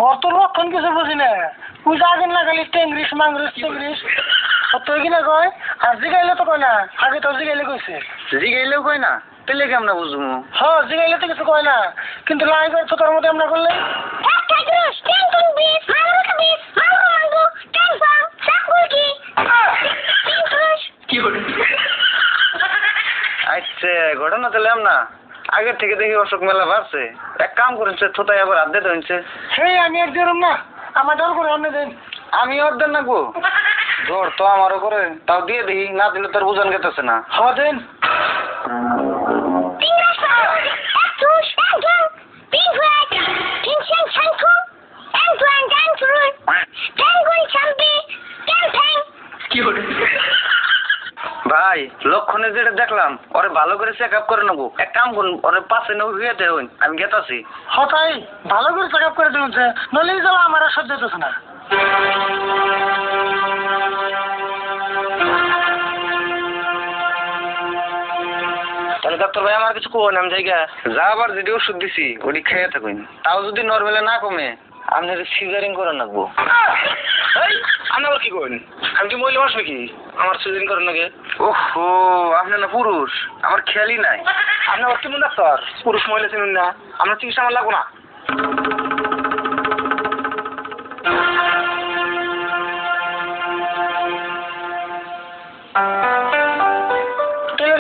অত লক্ষণ কিছু বুঝি না তুই যাবেন না খালি টেংরিস মাংরিস টেংরিস তুই কিনা কয় আর জিগাইলে তো কয় না আগে তো জিগাইলে কইছে জিগাইলেও কয় না পেলে কেমন বুঝবো হ্যাঁ জিগাইলে তো কিছু কয় না কিন্তু লাইভের তো তোর মধ্যে আমরা করলে আচ্ছা ঘটনা তাহলে না আগের থেকে দেখি অশোক মেলা বাড়ছে এক কাম করেছে থোতাই আবার হাত দিতে হয়েছে সেই আমি এক দিলাম না আমার ডর করে অন্য দিন আমি অর্ধেক না গো জ্বর তো আমারও করে তাও দিয়ে দিই না দিলে তোর বুঝান গেতেছে না হওয়া দিন ভাই লক্ষণে যেটা দেখলাম ওরে ভালো করে চেক আপ করে নেবো এক কাম করুন ওরে পাশে নেবো হুয়েতে হইন আমি গেতাছি হতাই ভালো করে চেক আপ করে দিচ্ছে নলেই যাওয়া আমার আর সহ্য হতেছে না তাহলে ডাক্তার ভাই আমার কিছু কোন আমি জায়গা যা আবার যেটি ওষুধ দিছি ওটি খেয়ে থাকুন তাও যদি নর্মালে না কমে আপনার সিজারিং করে রাখবো আপনার কি করেন আমি কি মহিলা মানুষ নাকি আমার সিজারিং করেন নাকি ওহো আপনি না পুরুষ আমার খেয়ালই নাই আপনার কেমন ডাক্তার পুরুষ মহিলা চিনুন না আপনার চিকিৎসা আমার লাগবো না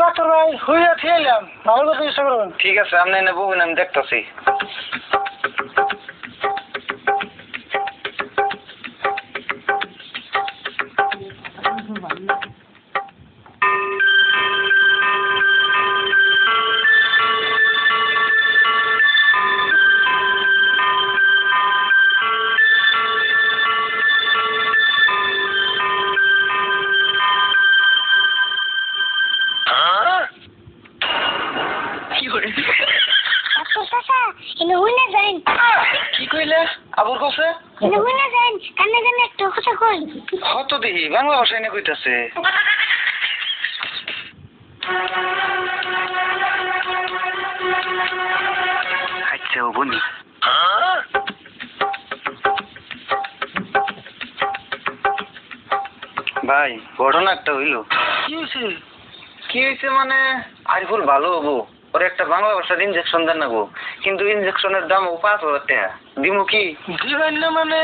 ডাক্তার ভাই হইয়া খেলাম ভালো করে চিকিৎসা করবেন ঠিক আছে আপনি এনে বলবেন আমি দেখতেছি কি কইলে আবুর কাছে হত দেখি বাংলা ভাষায় না কইতাছে আচ্ছা ও বনি ভাই ঘটনা একটা হইলো কি হয়েছে মানে আরিফুল ভালো হবো ওর একটা বাংলা ভাষার ইনজেকশন দেন না গো কিন্তু ইনজেকশনের দাম 5,000 টাকা দিমু কি দিবেন না মানে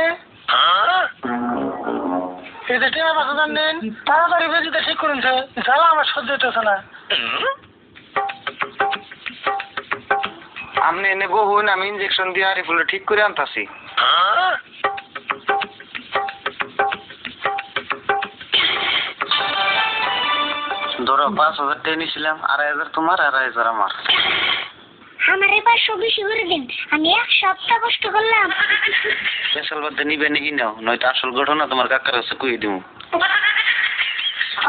এটা টেনা বাসা জানেন তাড়াতাড়ি বেজিতে ঠিক করেছে জ্বালা আমার সহ্য হইতেছে না আপনি এনে বহুন আমি ইনজেকশন দিয়ে আরিফুল ঠিক করে আনতাছি ধরো 5,000 টাকা নিয়েছিলাম 2,500 তোমার 2,500 আমার আমার এবার 500 করে দিন আমি এক সপ্তাহ কষ্ট করলাম স্পেশাল বাদে নিবে নাকি নাও নয়তো আসল ঘটনা তোমার কাকার কাছে কই দিমু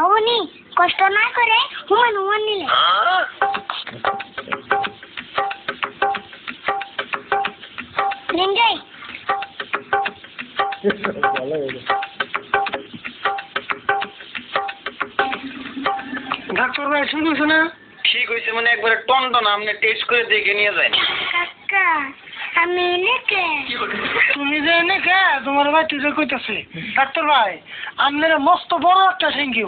অবনি কষ্ট না করে হুমান নিলে নিঞ্জাই ডাক্তার ভাই ঠিক হয়েছে না ঠিক হয়েছে মানে একবারে টনটন আপনি টেস্ট করে দেখে নিয়ে যান কাকা আমি এনেকে তুমি যে এনে কে তোমার ভাই তুই কইতাছে ডাক্তার ভাই আপনারা মস্ত বড় একটা থ্যাংক ইউ